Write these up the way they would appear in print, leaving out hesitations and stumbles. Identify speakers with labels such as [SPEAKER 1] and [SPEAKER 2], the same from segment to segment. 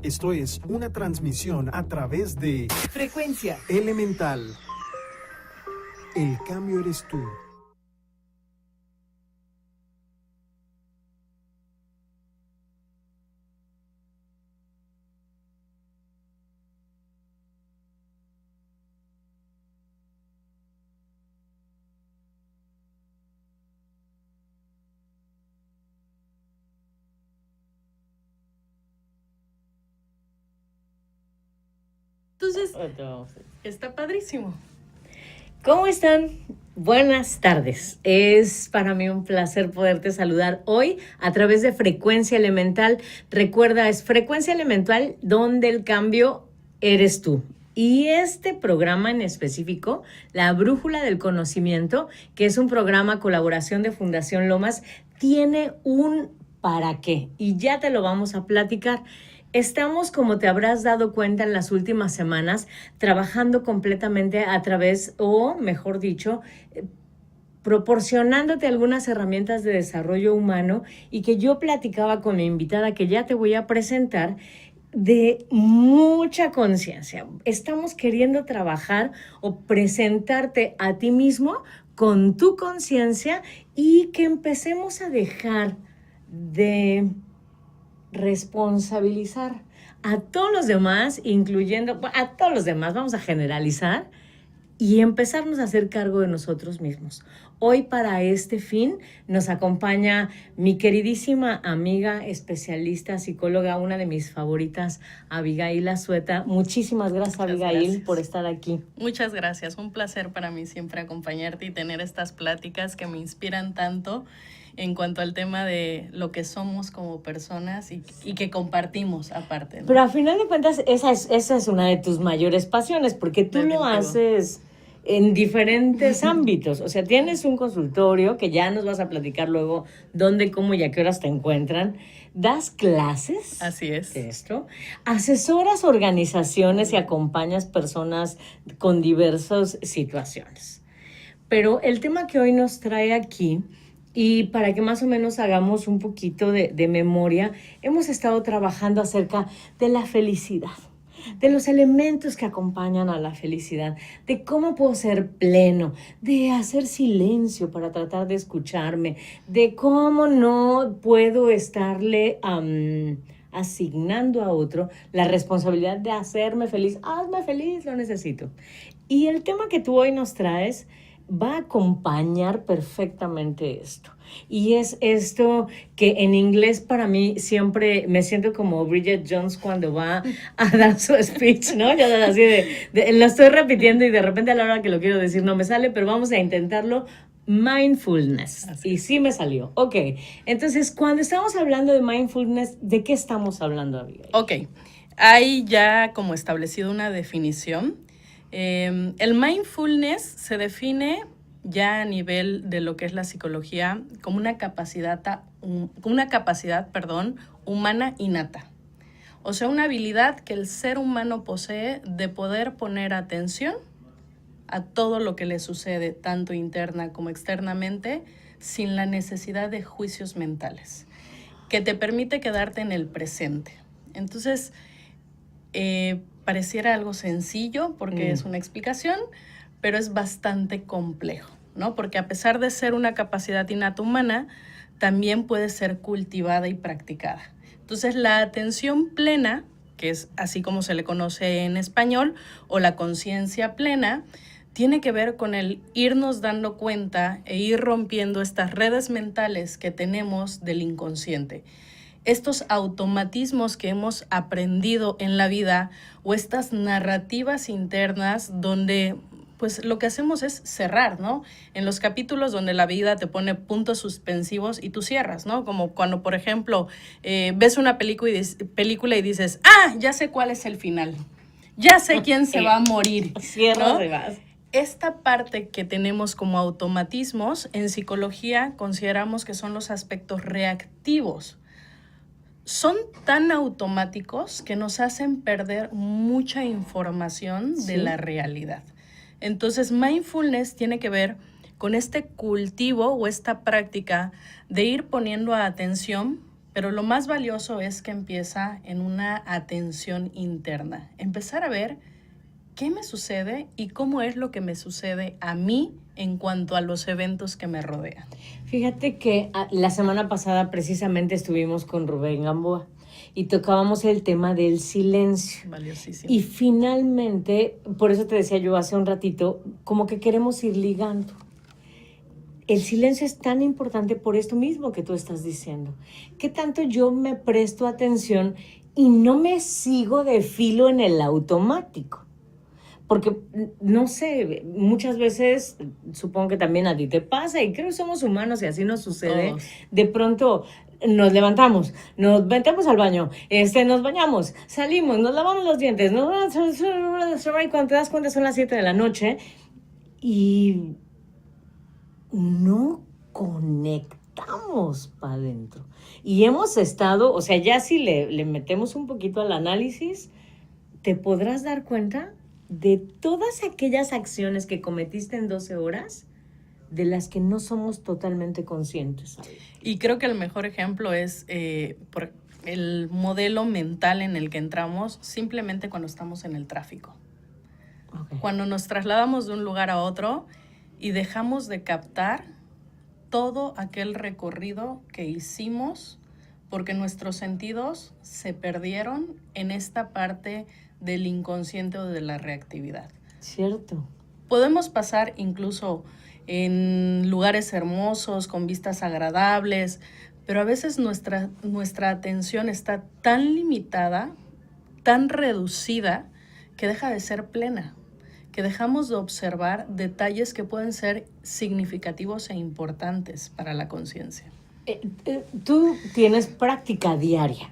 [SPEAKER 1] Esto es una transmisión a través de
[SPEAKER 2] Frecuencia
[SPEAKER 1] Elemental. El cambio eres tú.
[SPEAKER 3] Entonces, está padrísimo.
[SPEAKER 2] ¿Cómo están? Buenas tardes. Es para mí un placer poderte saludar hoy a través de Frecuencia Elemental. Recuerda, es Frecuencia Elemental donde el cambio eres tú. Y este programa en específico, La Brújula del Conocimiento, que es un programa colaboración de Fundación Lomas, tiene un para qué. Y ya te lo vamos a platicar. Estamos, como te habrás dado cuenta en las últimas semanas, trabajando completamente a través, o mejor dicho, proporcionándote algunas herramientas de desarrollo humano y que yo platicaba con mi invitada que ya te voy a presentar, de mucha conciencia. Estamos queriendo trabajar o presentarte a ti mismo con tu conciencia y que empecemos a dejar de responsabilizar a todos los demás, incluyendo a todos los demás, vamos a generalizar y empezarnos a hacer cargo de nosotros mismos. Hoy para este fin nos acompaña mi queridísima amiga, especialista, psicóloga, una de mis favoritas, Abigail Azueta. Muchísimas gracias, Abigail, por estar aquí.
[SPEAKER 3] Muchas gracias, un placer para mí siempre acompañarte y tener estas pláticas que me inspiran tanto en cuanto al tema de lo que somos como personas y que compartimos aparte, ¿no?
[SPEAKER 2] Pero a final de cuentas, esa es una de tus mayores pasiones, porque tú lo haces en diferentes ámbitos. O sea, tienes un consultorio que ya nos vas a platicar luego dónde, cómo y a qué horas te encuentran. Das clases.
[SPEAKER 3] Así es.
[SPEAKER 2] De esto. Asesoras organizaciones y acompañas personas con diversas situaciones. Pero el tema que hoy nos trae aquí, y para que más o menos hagamos un poquito de memoria, hemos estado trabajando acerca de la felicidad, de los elementos que acompañan a la felicidad, de cómo puedo ser pleno, de hacer silencio para tratar de escucharme, de cómo no puedo estarle asignando a otro la responsabilidad de hacerme feliz. Hazme feliz, lo necesito. Y el tema que tú hoy nos traes va a acompañar perfectamente esto. Y es esto que en inglés para mí siempre me siento como Bridget Jones cuando va a dar su speech, ¿no? Ya así lo estoy repitiendo y de repente a la hora que lo quiero decir no me sale, pero vamos a intentarlo. Mindfulness. Y sí me salió. Ok. Entonces, cuando estamos hablando de mindfulness, ¿de qué estamos hablando, Abigail?
[SPEAKER 3] Ok. Hay ya como establecido una definición. El mindfulness se define ya a nivel de lo que es la psicología como una capacidad humana innata. O sea, una habilidad que el ser humano posee de poder poner atención a todo lo que le sucede, tanto interna como externamente, sin la necesidad de juicios mentales, que te permite quedarte en el presente. Entonces, pareciera algo sencillo porque es una explicación, pero es bastante complejo, ¿no? Porque a pesar de ser una capacidad innata humana, también puede ser cultivada y practicada. Entonces, la atención plena, que es así como se le conoce en español, o la conciencia plena, tiene que ver con el irnos dando cuenta e ir rompiendo estas redes mentales que tenemos del inconsciente. Estos automatismos que hemos aprendido en la vida o estas narrativas internas donde pues lo que hacemos es cerrar, ¿no? En los capítulos donde la vida te pone puntos suspensivos y tú cierras, ¿no? Como cuando, por ejemplo, ves una película y dices, ya sé cuál es el final, ya sé quién se va a morir, ¿no?
[SPEAKER 2] Cierras y vas.
[SPEAKER 3] Esta parte que tenemos como automatismos, en psicología consideramos que son los aspectos reactivos. Son tan automáticos que nos hacen perder mucha información de la realidad. Entonces, mindfulness tiene que ver con este cultivo o esta práctica de ir poniendo atención, Pero lo más valioso es que empieza en una atención interna. Empezar a ver qué me sucede y cómo es lo que me sucede a mí en cuanto a los eventos que me rodean.
[SPEAKER 2] Fíjate que la semana pasada precisamente estuvimos con Rubén Gamboa y tocábamos el tema del silencio.
[SPEAKER 3] Valiosísimo.
[SPEAKER 2] Y finalmente, por eso te decía yo hace un ratito, como que queremos ir ligando. El silencio es tan importante por esto mismo que tú estás diciendo. ¿Qué tanto yo me presto atención y no me sigo de filo en el automático? Porque, no sé, muchas veces, supongo que también a ti te pasa, y creo que somos humanos y así nos sucede.
[SPEAKER 3] Todos.
[SPEAKER 2] De pronto nos levantamos, nos metemos al baño, nos bañamos, salimos, nos lavamos los dientes, y cuando te das cuenta son las 7 de la noche y no conectamos para adentro. Y hemos estado, o sea, ya si le metemos un poquito al análisis, te podrás dar cuenta de todas aquellas acciones que cometiste en 12 horas de las que no somos totalmente conscientes.
[SPEAKER 3] Y creo que el mejor ejemplo es por el modelo mental en el que entramos simplemente cuando estamos en el tráfico.
[SPEAKER 2] Okay.
[SPEAKER 3] Cuando nos trasladamos de un lugar a otro y dejamos de captar todo aquel recorrido que hicimos porque nuestros sentidos se perdieron en esta parte del inconsciente o de la reactividad.
[SPEAKER 2] Cierto.
[SPEAKER 3] Podemos pasar incluso en lugares hermosos, con vistas agradables, pero a veces nuestra atención está tan limitada, tan reducida, que deja de ser plena, que dejamos de observar detalles que pueden ser significativos e importantes para la conciencia.
[SPEAKER 2] Tú tienes práctica diaria.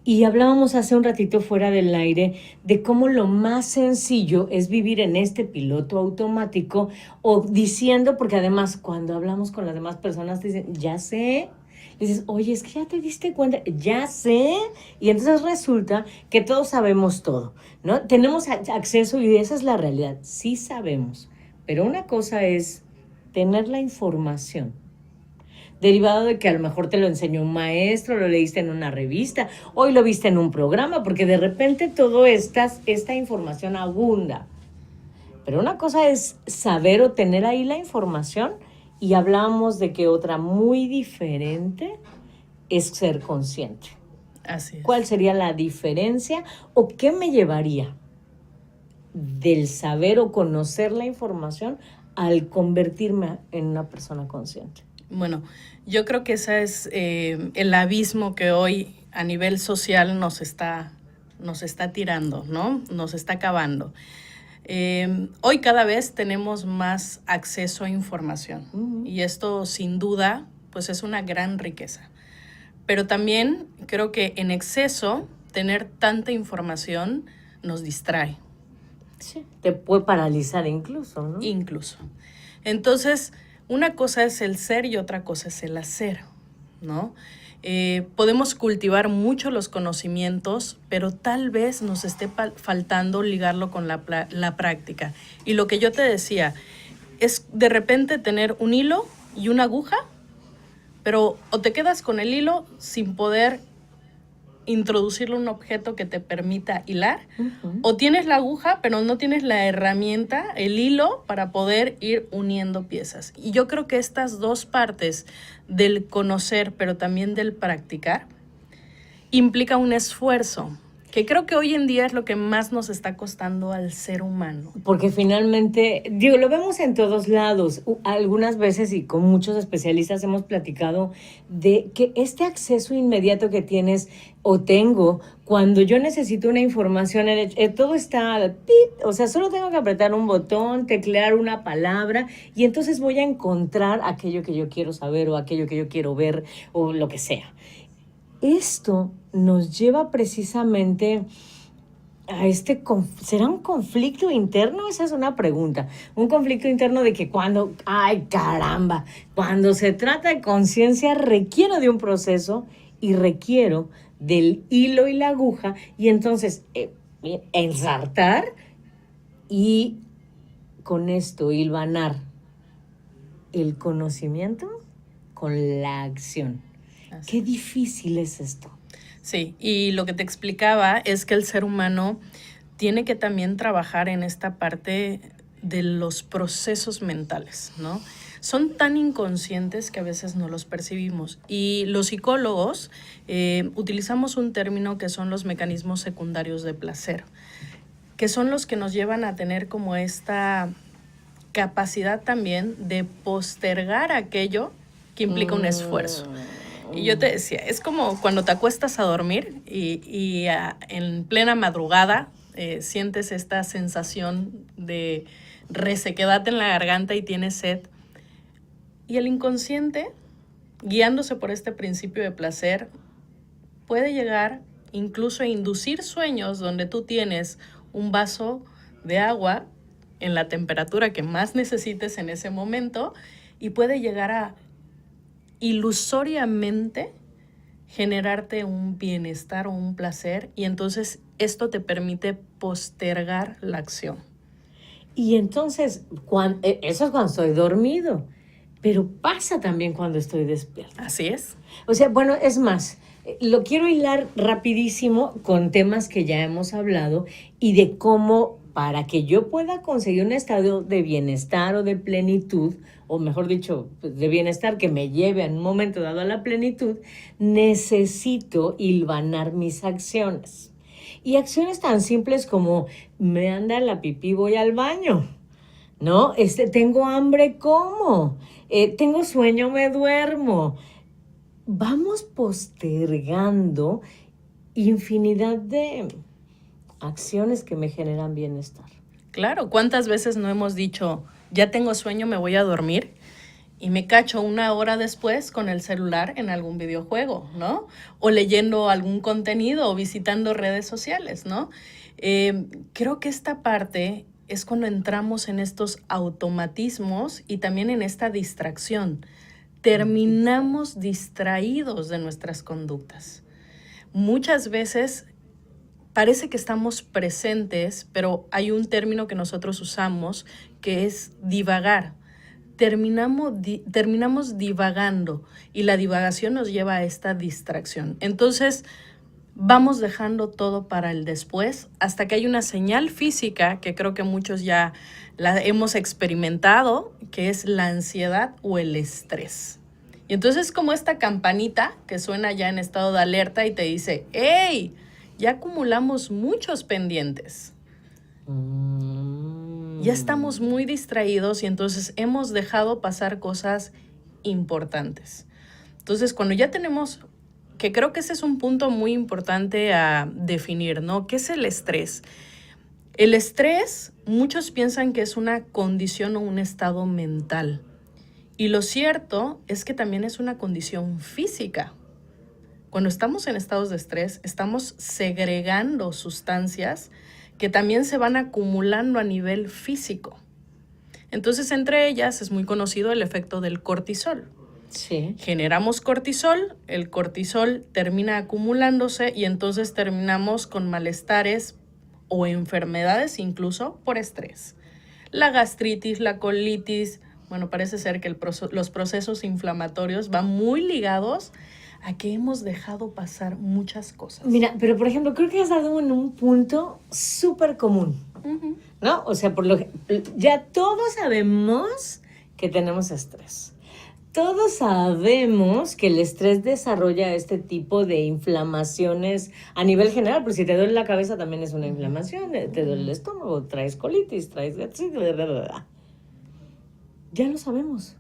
[SPEAKER 2] Y hablábamos hace un ratito fuera del aire de cómo lo más sencillo es vivir en este piloto automático o diciendo, porque además cuando hablamos con las demás personas te dicen, ya sé, dices, oye, es que ya te diste cuenta, ya sé, y entonces resulta que todos sabemos todo, ¿no? Tenemos acceso y esa es la realidad, sí sabemos, pero una cosa es tener la información, derivado de que a lo mejor te lo enseñó un maestro, lo leíste en una revista, hoy lo viste en un programa, porque de repente todo esta información abunda. Pero una cosa es saber o tener ahí la información y hablamos de que otra muy diferente es ser consciente.
[SPEAKER 3] Así es.
[SPEAKER 2] ¿Cuál sería la diferencia o qué me llevaría del saber o conocer la información al convertirme en una persona consciente?
[SPEAKER 3] Bueno, yo creo que ese es el abismo que hoy a nivel social nos está tirando, ¿no? Nos está acabando. Hoy cada vez tenemos más acceso a información y esto sin duda pues es una gran riqueza. Pero también creo que en exceso tener tanta información nos distrae.
[SPEAKER 2] Sí, te puede paralizar incluso, ¿no?
[SPEAKER 3] Incluso. Entonces, una cosa es el ser y otra cosa es el hacer, ¿no? Podemos cultivar mucho los conocimientos, pero tal vez nos esté faltando ligarlo con la práctica. Y lo que yo te decía, es de repente tener un hilo y una aguja, pero o te quedas con el hilo sin poder introducirle un objeto que te permita hilar, o tienes la aguja, pero no tienes la herramienta, el hilo, para poder ir uniendo piezas. Y yo creo que estas dos partes del conocer, pero también del practicar, implica un esfuerzo, que creo que hoy en día es lo que más nos está costando al ser humano.
[SPEAKER 2] Porque finalmente, digo, lo vemos en todos lados. Algunas veces y con muchos especialistas hemos platicado de que este acceso inmediato que tienes o tengo cuando yo necesito una información, todo está al pip, o sea, solo tengo que apretar un botón, teclear una palabra y entonces voy a encontrar aquello que yo quiero saber o aquello que yo quiero ver o lo que sea. Esto nos lleva precisamente a ¿será un conflicto interno? Esa es una pregunta. Un conflicto interno de que cuando se trata de conciencia requiero de un proceso y requiero del hilo y la aguja y entonces ensartar y con esto hilvanar el conocimiento con la acción. Qué difícil es esto.
[SPEAKER 3] Sí, y lo que te explicaba es que el ser humano tiene que también trabajar en esta parte de los procesos mentales, ¿no? Son tan inconscientes que a veces no los percibimos. Y los psicólogos utilizamos un término que son los mecanismos secundarios de placer, que son los que nos llevan a tener como esta capacidad también de postergar aquello que implica un esfuerzo. Y yo te decía, es como cuando te acuestas a dormir y en plena madrugada sientes esta sensación de resequedad en la garganta y tienes sed. Y el inconsciente, guiándose por este principio de placer, puede llegar incluso a inducir sueños donde tú tienes un vaso de agua en la temperatura que más necesites en ese momento y puede llegar a ilusoriamente generarte un bienestar o un placer, y entonces esto te permite postergar la acción.
[SPEAKER 2] Y entonces, eso es cuando estoy dormido, pero pasa también cuando estoy despierta.
[SPEAKER 3] Así es.
[SPEAKER 2] O sea, bueno, es más, lo quiero hilar rapidísimo con temas que ya hemos hablado y de cómo para que yo pueda conseguir un estado de bienestar o de plenitud, o mejor dicho, de bienestar que me lleve en un momento dado a la plenitud, necesito hilvanar mis acciones. Y acciones tan simples como me anda la pipí, voy al baño, ¿no? Tengo hambre, como. Tengo sueño, me duermo. Vamos postergando infinidad de acciones que me generan bienestar.
[SPEAKER 3] Claro, ¿cuántas veces no hemos dicho, ya tengo sueño, me voy a dormir? Y me cacho 1 hora después con el celular en algún videojuego, ¿no? O leyendo algún contenido o visitando redes sociales, ¿no? Creo que esta parte es cuando entramos en estos automatismos y también en esta distracción. Terminamos distraídos de nuestras conductas. Muchas veces parece que estamos presentes, pero hay un término que nosotros usamos que es divagar. Terminamos divagando y la divagación nos lleva a esta distracción. Entonces, vamos dejando todo para el después hasta que hay una señal física que creo que muchos ya la hemos experimentado, que es la ansiedad o el estrés. Y entonces es como esta campanita que suena ya en estado de alerta y te dice, ¡hey! Ya acumulamos muchos pendientes. Ya estamos muy distraídos y entonces hemos dejado pasar cosas importantes. Entonces, cuando ya tenemos, que creo que ese es un punto muy importante a definir, ¿no? ¿Qué es el estrés? El estrés, muchos piensan que es una condición o un estado mental. Y lo cierto es que también es una condición física. Cuando estamos en estados de estrés, estamos segregando sustancias que también se van acumulando a nivel físico. Entonces, entre ellas es muy conocido el efecto del cortisol.
[SPEAKER 2] Sí.
[SPEAKER 3] Generamos cortisol, el cortisol termina acumulándose y entonces terminamos con malestares o enfermedades incluso por estrés. La gastritis, la colitis, bueno, parece ser que los procesos inflamatorios van muy ligados a que hemos dejado pasar muchas cosas.
[SPEAKER 2] Mira, pero por ejemplo, creo que has dado en un punto súper común, ¿no? O sea, ya todos sabemos que tenemos estrés. Todos sabemos que el estrés desarrolla este tipo de inflamaciones a nivel general, porque si te duele la cabeza también es una inflamación, te duele el estómago, traes colitis, traes... Ya lo sabemos.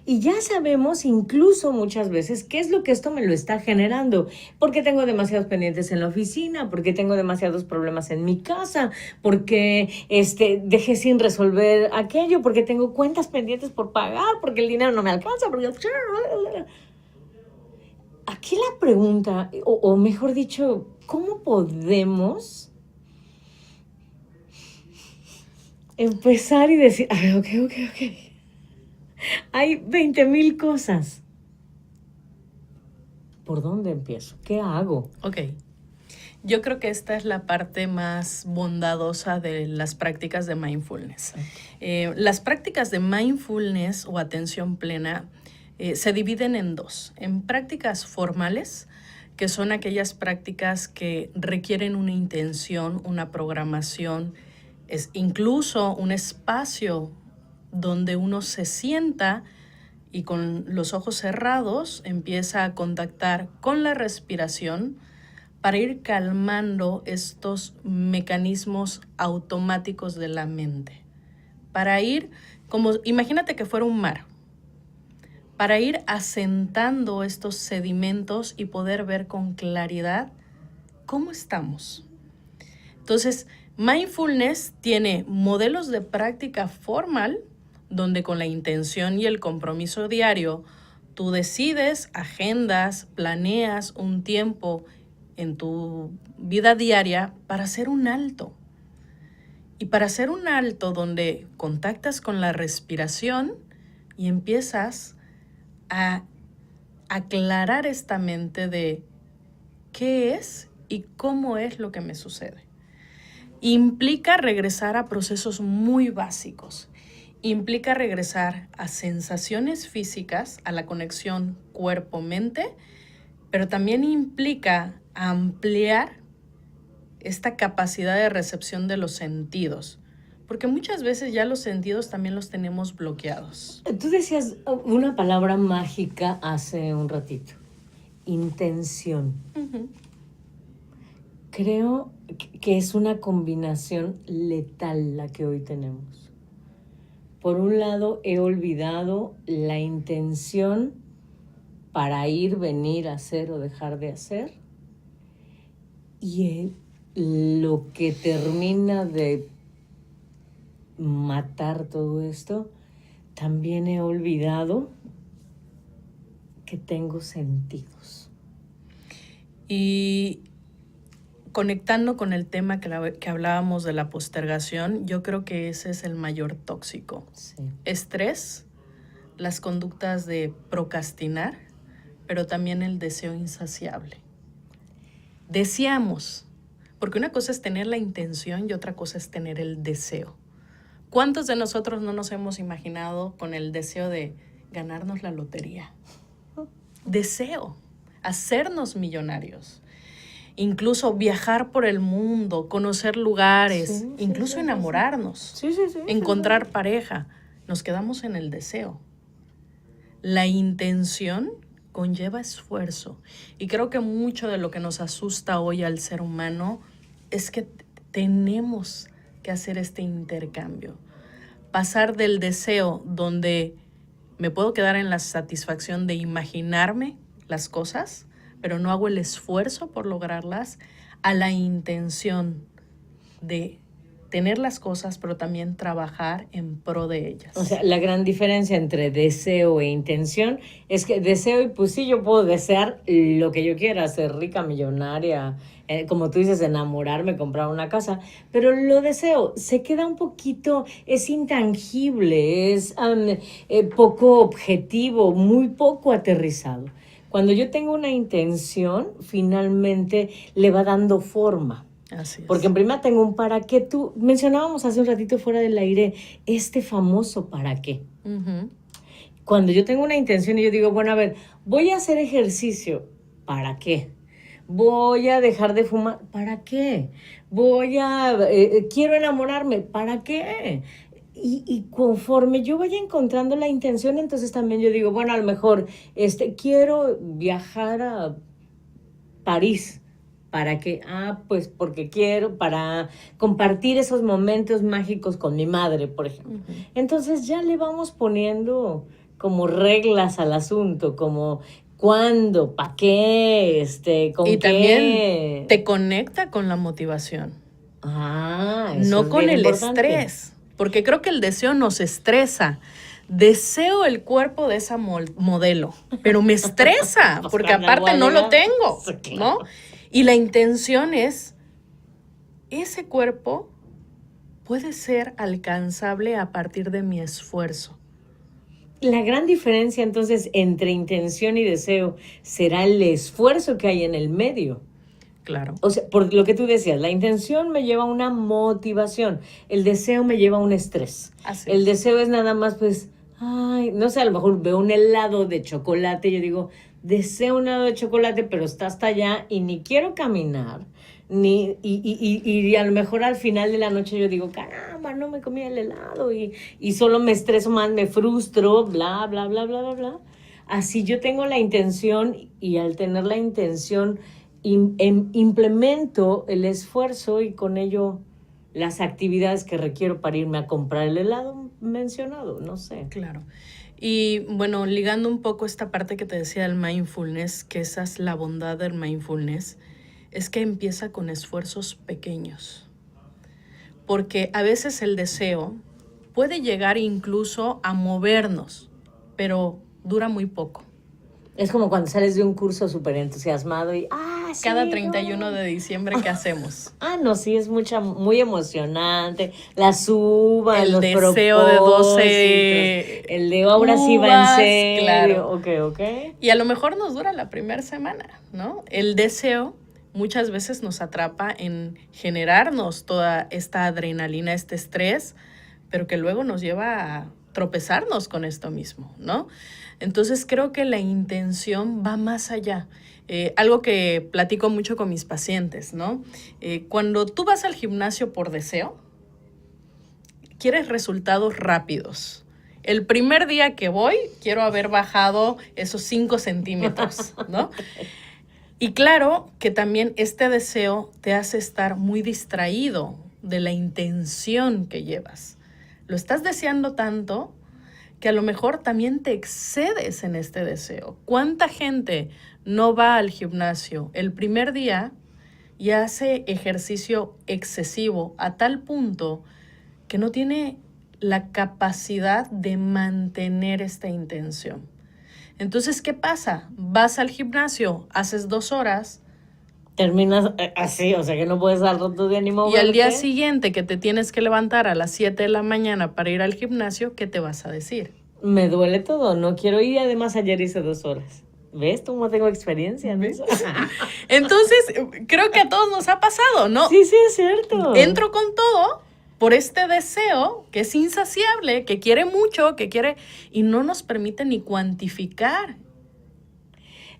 [SPEAKER 2] Y ya sabemos incluso muchas veces qué es lo que esto me lo está generando. Porque tengo demasiados pendientes en la oficina, porque tengo demasiados problemas en mi casa, porque dejé sin resolver aquello, porque tengo cuentas pendientes por pagar, porque el dinero no me alcanza. Porque... Aquí la pregunta, o mejor dicho, ¿cómo podemos empezar y decir, a ver, ok. Hay 20,000 cosas. ¿Por dónde empiezo? ¿Qué hago?
[SPEAKER 3] Ok. Yo creo que esta es la parte más bondadosa de las prácticas de mindfulness. Las prácticas de mindfulness o atención plena se dividen en dos. En prácticas formales, que son aquellas prácticas que requieren una intención, una programación, es incluso un espacio donde uno se sienta y con los ojos cerrados empieza a contactar con la respiración para ir calmando estos mecanismos automáticos de la mente. Para ir, imagínate que fuera un mar, para ir asentando estos sedimentos y poder ver con claridad cómo estamos. Entonces, mindfulness tiene modelos de práctica formal, donde con la intención y el compromiso diario, tú decides, agendas, planeas un tiempo en tu vida diaria para hacer un alto. Y para hacer un alto donde contactas con la respiración y empiezas a aclarar esta mente de qué es y cómo es lo que me sucede. Implica regresar a procesos muy básicos. Implica regresar a sensaciones físicas, a la conexión cuerpo-mente, pero también implica ampliar esta capacidad de recepción de los sentidos, porque muchas veces ya los sentidos también los tenemos bloqueados.
[SPEAKER 2] Tú decías una palabra mágica hace un ratito, intención.
[SPEAKER 3] Uh-huh.
[SPEAKER 2] Creo que es una combinación letal la que hoy tenemos. Por un lado, he olvidado la intención para ir, venir, hacer o dejar de hacer. Y lo que termina de matar todo esto, también he olvidado que tengo sentidos.
[SPEAKER 3] Y conectando con el tema que hablábamos de la postergación, yo creo que ese es el mayor tóxico.
[SPEAKER 2] Sí.
[SPEAKER 3] Estrés, las conductas de procrastinar, pero también el deseo insaciable. Deseamos, porque una cosa es tener la intención y otra cosa es tener el deseo. ¿Cuántos de nosotros no nos hemos imaginado con el deseo de ganarnos la lotería? Deseo, hacernos millonarios. Incluso viajar por el mundo, conocer lugares,
[SPEAKER 2] sí,
[SPEAKER 3] incluso
[SPEAKER 2] sí,
[SPEAKER 3] enamorarnos,
[SPEAKER 2] sí,
[SPEAKER 3] encontrar pareja. Nos quedamos en el deseo. La intención conlleva esfuerzo. Y creo que mucho de lo que nos asusta hoy al ser humano es que tenemos que hacer este intercambio. Pasar del deseo donde me puedo quedar en la satisfacción de imaginarme las cosas, pero no hago el esfuerzo por lograrlas, a la intención de tener las cosas, pero también trabajar en pro de ellas.
[SPEAKER 2] O sea, la gran diferencia entre deseo e intención es que deseo, y pues sí, yo puedo desear lo que yo quiera, ser rica, millonaria, como tú dices, enamorarme, comprar una casa, pero lo deseo se queda un poquito, es intangible, es poco objetivo, muy poco aterrizado. Cuando yo tengo una intención, finalmente le va dando forma.
[SPEAKER 3] Así es.
[SPEAKER 2] Porque en primera tengo un para qué. Tú mencionábamos hace un ratito fuera del aire este famoso para qué.
[SPEAKER 3] Uh-huh.
[SPEAKER 2] Cuando yo tengo una intención y yo digo, bueno, a ver, voy a hacer ejercicio, ¿para qué? Voy a dejar de fumar, ¿para qué? Quiero enamorarme, ¿para qué? Y conforme yo vaya encontrando la intención, entonces también yo digo, bueno, a lo mejor quiero viajar a París. ¿Para qué? Pues porque quiero, para compartir esos momentos mágicos con mi madre, por ejemplo. Uh-huh. Entonces ya le vamos poniendo como reglas al asunto, como cuándo, para qué, con qué.
[SPEAKER 3] Y también te conecta con la motivación.
[SPEAKER 2] Eso
[SPEAKER 3] no
[SPEAKER 2] es
[SPEAKER 3] con el importante. Estrés. Porque creo que el deseo nos estresa. Deseo el cuerpo de esa modelo, pero me estresa, pues porque aparte no lo tengo, sí, claro. ¿No? Y la intención es, ese cuerpo puede ser alcanzable a partir de mi esfuerzo.
[SPEAKER 2] La gran diferencia entonces entre intención y deseo será el esfuerzo que hay en el medio.
[SPEAKER 3] Claro.
[SPEAKER 2] O sea, por lo que tú decías, la intención me lleva a una motivación, el deseo me lleva a un estrés.
[SPEAKER 3] Así
[SPEAKER 2] el
[SPEAKER 3] es.
[SPEAKER 2] Deseo es nada más, pues, ay, no sé, a lo mejor veo un helado de chocolate y yo digo, deseo un helado de chocolate, pero está hasta allá y ni quiero caminar. Y a lo mejor al final de la noche yo digo, caramba, no me comí el helado y solo me estreso más, me frustro, bla, bla, bla, bla, bla, bla. Así yo tengo la intención y al tener la intención implemento el esfuerzo y con ello las actividades que requiero para irme a comprar el helado mencionado, no sé.
[SPEAKER 3] Claro. Y bueno, ligando un poco esta parte que te decía del mindfulness, que esa es la bondad del mindfulness, es que empieza con esfuerzos pequeños. Porque a veces el deseo puede llegar incluso a movernos, pero dura muy poco.
[SPEAKER 2] Es como cuando sales de un curso súper entusiasmado y sí,
[SPEAKER 3] Cada 31 de diciembre, ¿qué hacemos?
[SPEAKER 2] No, sí, es muy emocionante. Las uvas,
[SPEAKER 3] El
[SPEAKER 2] los
[SPEAKER 3] deseo de
[SPEAKER 2] 12. El de ahora sí va en serio.
[SPEAKER 3] Claro.
[SPEAKER 2] Ok.
[SPEAKER 3] Y a lo mejor nos dura la primera semana, ¿no? El deseo muchas veces nos atrapa en generarnos toda esta adrenalina, este estrés, pero que luego nos lleva a tropezarnos con esto mismo, ¿no? Entonces creo que la intención va más allá. Algo que platico mucho con mis pacientes, ¿no? Cuando tú vas al gimnasio por deseo, quieres resultados rápidos. El primer día que voy, quiero haber bajado esos 5 centímetros, ¿no? Y claro que también este deseo te hace estar muy distraído de la intención que llevas. Lo estás deseando tanto que a lo mejor también te excedes en este deseo. ¿Cuánta gente no va al gimnasio el primer día y hace ejercicio excesivo a tal punto que no tiene la capacidad de mantener esta intención? Entonces, ¿qué pasa? Vas al gimnasio, haces 2 horas.
[SPEAKER 2] Terminas así, o sea que no puedes al rato de ánimo.
[SPEAKER 3] Y al día siguiente que te tienes que levantar a las 7 de la mañana para ir al gimnasio, ¿qué te vas a decir?
[SPEAKER 2] Me duele todo, no quiero ir. Además, ayer hice 2 horas. ¿Ves? Tú no tengo experiencia en eso.
[SPEAKER 3] Entonces, creo que a todos nos ha pasado, ¿no?
[SPEAKER 2] Sí, es cierto.
[SPEAKER 3] Entro con todo por este deseo que es insaciable, que quiere mucho, y no nos permite ni cuantificar.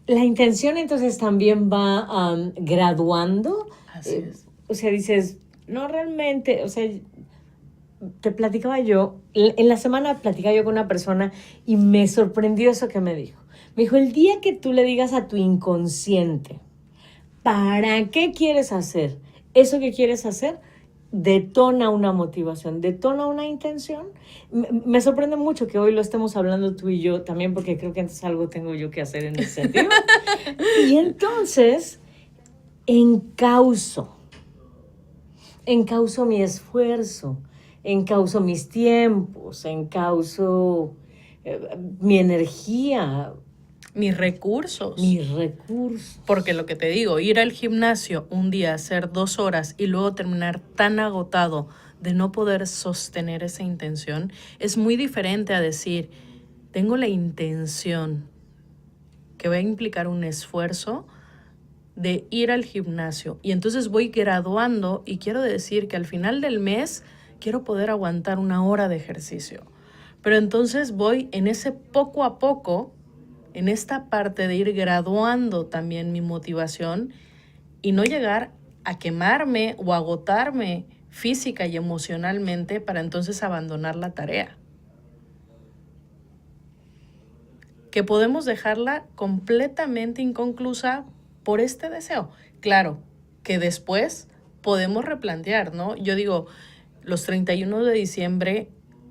[SPEAKER 2] La intención entonces también va graduando.
[SPEAKER 3] Así es.
[SPEAKER 2] O sea, dices, no realmente, o sea, te platicaba yo, en la semana platicaba yo con una persona y me sorprendió eso que me dijo. Me dijo, el día que tú le digas a tu inconsciente, ¿para qué quieres hacer eso que quieres hacer? Detona una motivación, detona una intención. Me sorprende mucho que hoy lo estemos hablando tú y yo también, porque creo que entonces algo tengo yo que hacer en ese sentido. Y entonces encauzo mi esfuerzo, encauzo mis tiempos, encauzo mi energía,
[SPEAKER 3] Mis recursos. Porque lo que te digo, ir al gimnasio un día, hacer 2 horas y luego terminar tan agotado de no poder sostener esa intención, es muy diferente a decir, tengo la intención que va a implicar un esfuerzo de ir al gimnasio. Y entonces voy graduando y quiero decir que al final del mes quiero poder aguantar 1 hora de ejercicio. Pero entonces voy en ese poco a poco, en esta parte de ir graduando también mi motivación y no llegar a quemarme o agotarme física y emocionalmente para entonces abandonar la tarea. Que podemos dejarla completamente inconclusa por este deseo. Claro, que después podemos replantear, ¿no? Yo digo, los 31 de diciembre,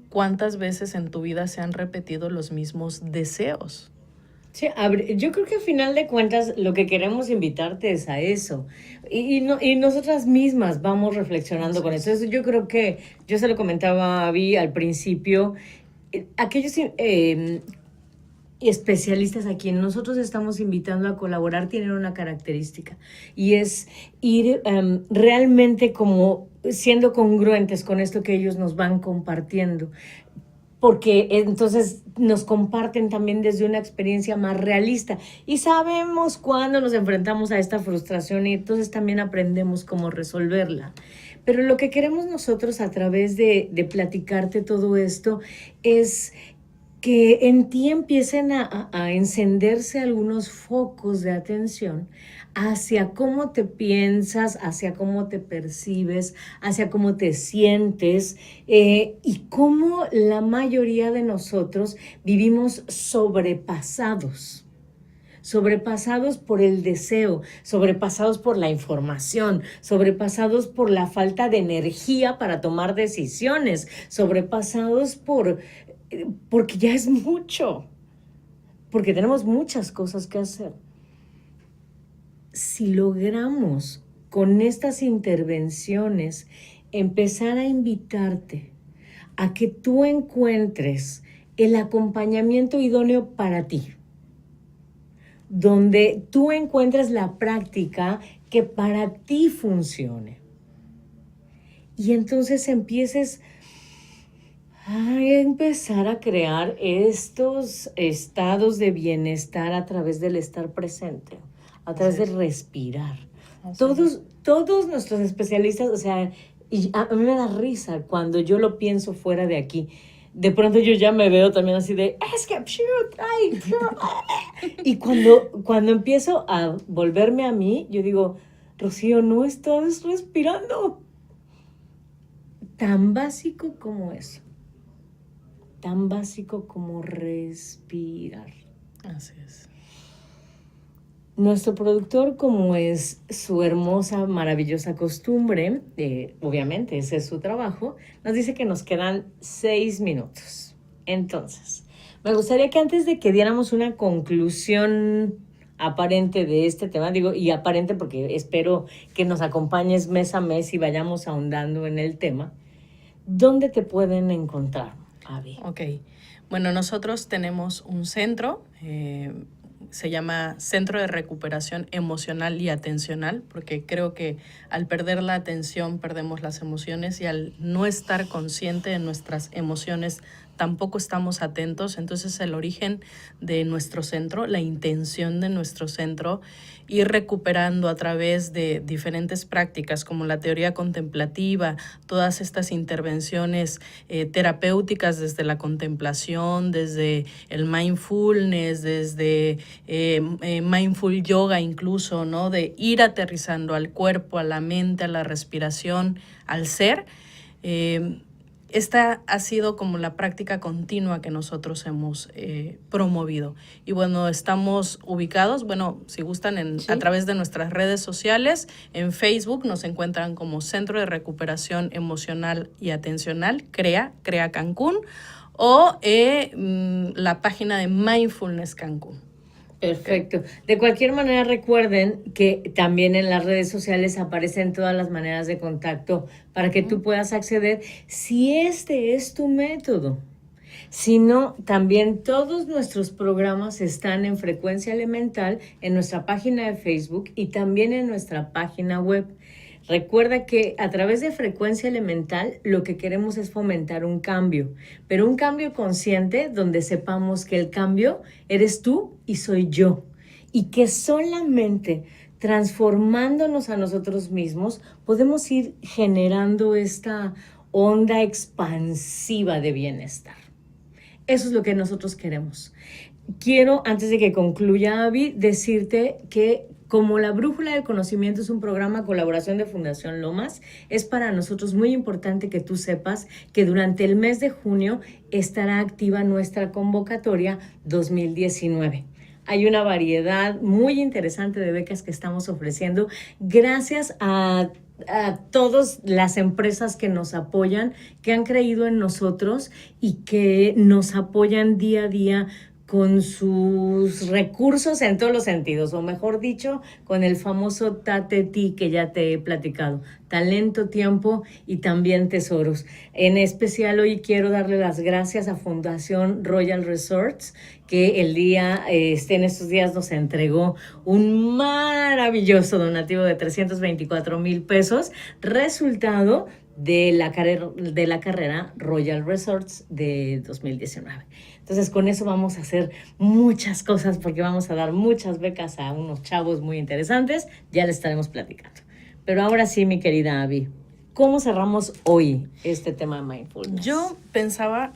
[SPEAKER 3] ¿cuántas veces en tu vida se han repetido los mismos deseos?
[SPEAKER 2] Sí, yo creo que al final de cuentas lo que queremos invitarte es a eso. Y nosotras mismas vamos reflexionando con eso. Yo creo que, yo se lo comentaba a Abby al principio, aquellos especialistas a quien nosotros estamos invitando a colaborar tienen una característica y es ir realmente como siendo congruentes con esto que ellos nos van compartiendo. Porque entonces nos comparten también desde una experiencia más realista y sabemos cuándo nos enfrentamos a esta frustración y entonces también aprendemos cómo resolverla. Pero lo que queremos nosotros a través de platicarte todo esto es que en ti empiecen a encenderse algunos focos de atención hacia cómo te piensas, hacia cómo te percibes, hacia cómo te sientes, y cómo la mayoría de nosotros vivimos sobrepasados por el deseo, sobrepasados por la información, sobrepasados por la falta de energía para tomar decisiones, sobrepasados porque ya es mucho, porque tenemos muchas cosas que hacer. Si logramos con estas intervenciones empezar a invitarte a que tú encuentres el acompañamiento idóneo para ti, donde tú encuentres la práctica que para ti funcione. Y entonces empieces a empezar a crear estos estados de bienestar a través del estar presente, a través de respirar. Todos nuestros especialistas, o sea, y a mí me da risa cuando yo lo pienso fuera de aquí. De pronto yo ya me veo también así de, es que, y cuando empiezo a volverme a mí, yo digo, Rocío, no estás respirando. Tan básico como eso. Tan básico como respirar.
[SPEAKER 3] Así es.
[SPEAKER 2] Nuestro productor, como es su hermosa, maravillosa costumbre, obviamente ese es su trabajo, nos dice que nos quedan 6 minutos. Entonces, me gustaría que antes de que diéramos una conclusión aparente de este tema, digo, y aparente porque espero que nos acompañes mes a mes y vayamos ahondando en el tema, ¿dónde te pueden encontrar, Abby?
[SPEAKER 3] Ok, bueno, nosotros tenemos un centro, se llama Centro de Recuperación Emocional y Atencional, porque creo que al perder la atención perdemos las emociones y al no estar consciente de nuestras emociones tampoco estamos atentos. Entonces el origen de nuestro centro, la intención de nuestro centro, ir recuperando a través de diferentes prácticas como la teoría contemplativa, todas estas intervenciones terapéuticas desde la contemplación, desde el mindfulness, desde mindful yoga incluso, ¿no? De ir aterrizando al cuerpo, a la mente, a la respiración, al ser. Esta ha sido como la práctica continua que nosotros hemos promovido. Y bueno, estamos ubicados, bueno, si gustan,
[SPEAKER 2] Sí.
[SPEAKER 3] A través de nuestras redes sociales. En Facebook nos encuentran como Centro de Recuperación Emocional y Atencional, CREA Cancún, o la página de Mindfulness Cancún.
[SPEAKER 2] Perfecto. De cualquier manera, recuerden que también en las redes sociales aparecen todas las maneras de contacto para que tú puedas acceder si este es tu método. Si no, también todos nuestros programas están en Frecuencia Elemental en nuestra página de Facebook y también en nuestra página web. Recuerda que a través de Frecuencia Elemental lo que queremos es fomentar un cambio, pero un cambio consciente donde sepamos que el cambio eres tú y soy yo, y que solamente transformándonos a nosotros mismos podemos ir generando esta onda expansiva de bienestar. Eso es lo que nosotros queremos. Quiero, antes de que concluya, Abby, decirte que como la Brújula del Conocimiento es un programa colaboración de Fundación Lomas, es para nosotros muy importante que tú sepas que durante el mes de junio estará activa nuestra convocatoria 2019. Hay una variedad muy interesante de becas que estamos ofreciendo gracias a todas las empresas que nos apoyan, que han creído en nosotros y que nos apoyan día a día con sus recursos en todos los sentidos, o mejor dicho, con el famoso TATETI que ya te he platicado, talento, tiempo y también tesoros. En especial hoy quiero darle las gracias a Fundación Royal Resorts, que en estos días nos entregó un maravilloso donativo de 324,000 pesos, resultado de la carrera Royal Resorts de 2019. Entonces, con eso vamos a hacer muchas cosas porque vamos a dar muchas becas a unos chavos muy interesantes. Ya les estaremos platicando. Pero ahora sí, mi querida Abby, ¿cómo cerramos hoy este tema de mindfulness?
[SPEAKER 3] Yo pensaba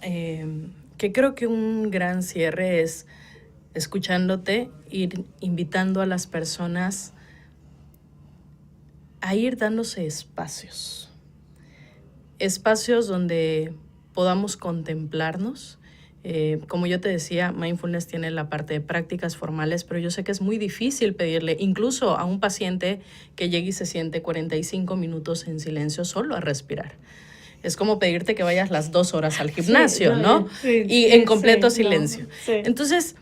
[SPEAKER 3] Que creo que un gran cierre es, escuchándote, ir invitando a las personas a ir dándose espacios. Espacios donde podamos contemplarnos. Como yo te decía, mindfulness tiene la parte de prácticas formales, pero yo sé que es muy difícil pedirle, incluso a un paciente que llegue y se siente 45 minutos en silencio solo a respirar. Es como pedirte que vayas las 2 horas al gimnasio,
[SPEAKER 2] sí,
[SPEAKER 3] ¿no?
[SPEAKER 2] Sí,
[SPEAKER 3] y
[SPEAKER 2] sí,
[SPEAKER 3] en completo
[SPEAKER 2] sí,
[SPEAKER 3] silencio.
[SPEAKER 2] No, sí.
[SPEAKER 3] Entonces,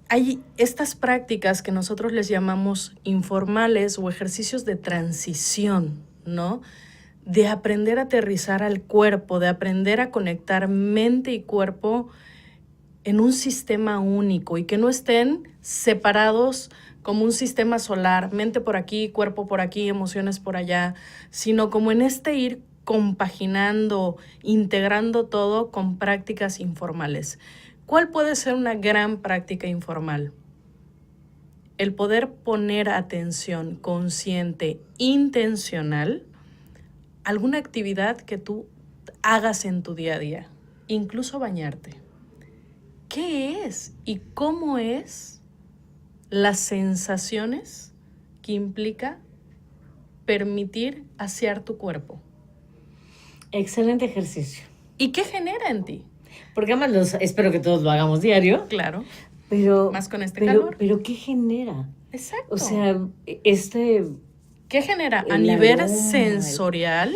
[SPEAKER 3] hay estas prácticas que nosotros les llamamos informales o ejercicios de transición, ¿no? De aprender a aterrizar al cuerpo, de aprender a conectar mente y cuerpo en un sistema único y que no estén separados como un sistema solar, mente por aquí, cuerpo por aquí, emociones por allá, sino como en este ir compaginando, integrando todo con prácticas informales. ¿Cuál puede ser una gran práctica informal? El poder poner atención consciente, intencional, a alguna actividad que tú hagas en tu día a día, incluso bañarte. ¿Qué es y cómo es las sensaciones que implica permitir asear tu cuerpo?
[SPEAKER 2] Excelente ejercicio.
[SPEAKER 3] ¿Y qué genera en ti?
[SPEAKER 2] Porque además espero que todos lo hagamos diario.
[SPEAKER 3] Claro.
[SPEAKER 2] Pero,
[SPEAKER 3] más con este calor.
[SPEAKER 2] Pero ¿qué genera?
[SPEAKER 3] Exacto.
[SPEAKER 2] O sea,
[SPEAKER 3] ¿qué genera a
[SPEAKER 2] el
[SPEAKER 3] nivel
[SPEAKER 2] aroma,
[SPEAKER 3] sensorial?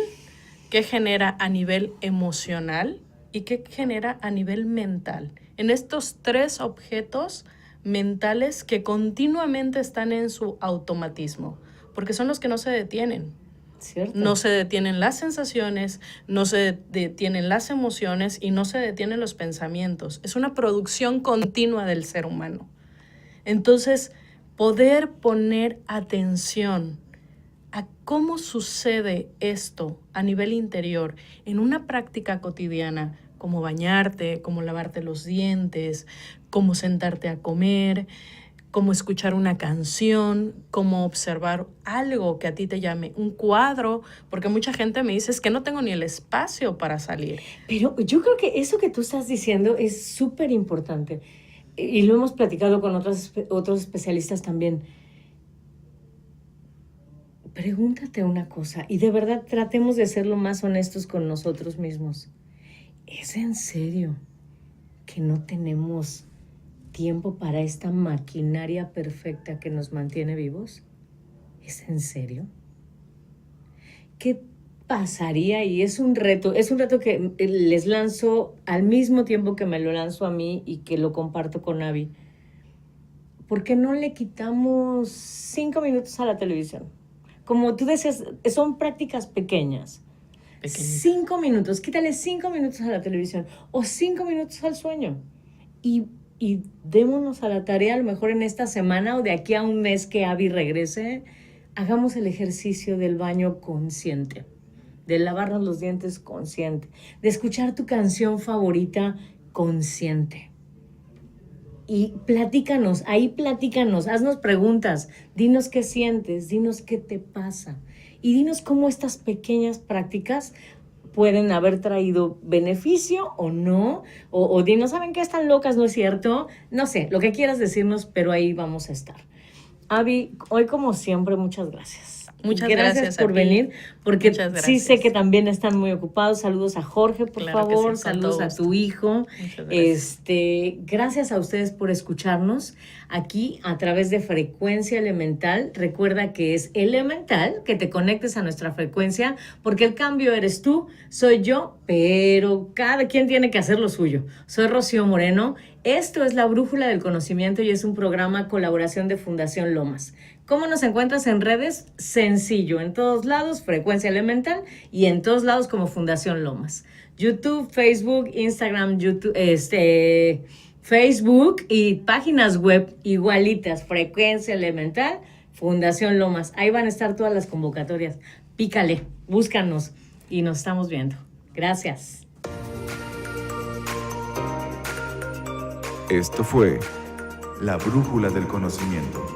[SPEAKER 3] ¿Qué genera a nivel emocional? ¿Y qué genera a nivel mental? En estos 3 objetos mentales que continuamente están en su automatismo, porque son los que no se detienen.
[SPEAKER 2] ¿Cierto?
[SPEAKER 3] No se detienen las sensaciones, no se detienen las emociones y no se detienen los pensamientos. Es una producción continua del ser humano. Entonces, poder poner atención a cómo sucede esto a nivel interior en una práctica cotidiana, como bañarte, como lavarte los dientes, como sentarte a comer, como escuchar una canción, como observar algo que a ti te llame, un cuadro, porque mucha gente me dice, es que no tengo ni el espacio para salir.
[SPEAKER 2] Pero yo creo que eso que tú estás diciendo es súper importante, y lo hemos platicado con otros especialistas también. Pregúntate una cosa, y de verdad tratemos de ser lo más honestos con nosotros mismos. ¿Es en serio que no tenemos tiempo para esta maquinaria perfecta que nos mantiene vivos? ¿Es en serio? ¿Qué pasaría? Y es un reto que les lanzo al mismo tiempo que me lo lanzo a mí y que lo comparto con Abby. ¿Por qué no le quitamos 5 minutos a la televisión? Como tú decías, son prácticas pequeñas. 5 minutos, quítale 5 minutos a la televisión o 5 minutos al sueño. Y démonos a la tarea, a lo mejor en esta semana o de aquí a un mes que Abby regrese, hagamos el ejercicio del baño consciente, de lavarnos los dientes consciente, de escuchar tu canción favorita consciente. Y platícanos, haznos preguntas, dinos qué sientes, dinos qué te pasa y dinos cómo estas pequeñas prácticas pueden haber traído beneficio o no, o dinos, ¿saben qué? Están locas, ¿no es cierto? No sé, lo que quieras decirnos, pero ahí vamos a estar. Abby, hoy como siempre, muchas gracias.
[SPEAKER 3] Muchas gracias
[SPEAKER 2] por venir, porque sí sé que también están muy ocupados. Saludos a Jorge, por favor, saludos a tu hijo. Gracias a ustedes por escucharnos aquí a través de Frecuencia Elemental. Recuerda que es elemental que te conectes a nuestra frecuencia, porque el cambio eres tú, soy yo, pero cada quien tiene que hacer lo suyo. Soy Rocío Moreno. Esto es La Brújula del Conocimiento y es un programa colaboración de Fundación Lomas. ¿Cómo nos encuentras en redes? Sencillo, en todos lados, Frecuencia Elemental, y en todos lados como Fundación Lomas. YouTube, Facebook, Instagram, Facebook y páginas web igualitas, Frecuencia Elemental, Fundación Lomas. Ahí van a estar todas las convocatorias. Pícale, búscanos y nos estamos viendo. Gracias.
[SPEAKER 4] Esto fue La Brújula del Conocimiento.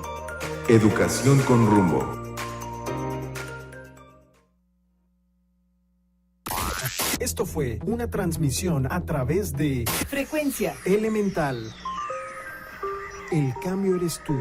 [SPEAKER 4] Educación con rumbo.
[SPEAKER 1] Esto Esto fue una transmisión a través de
[SPEAKER 5] Frecuencia
[SPEAKER 1] Elemental. El cambio eres tú.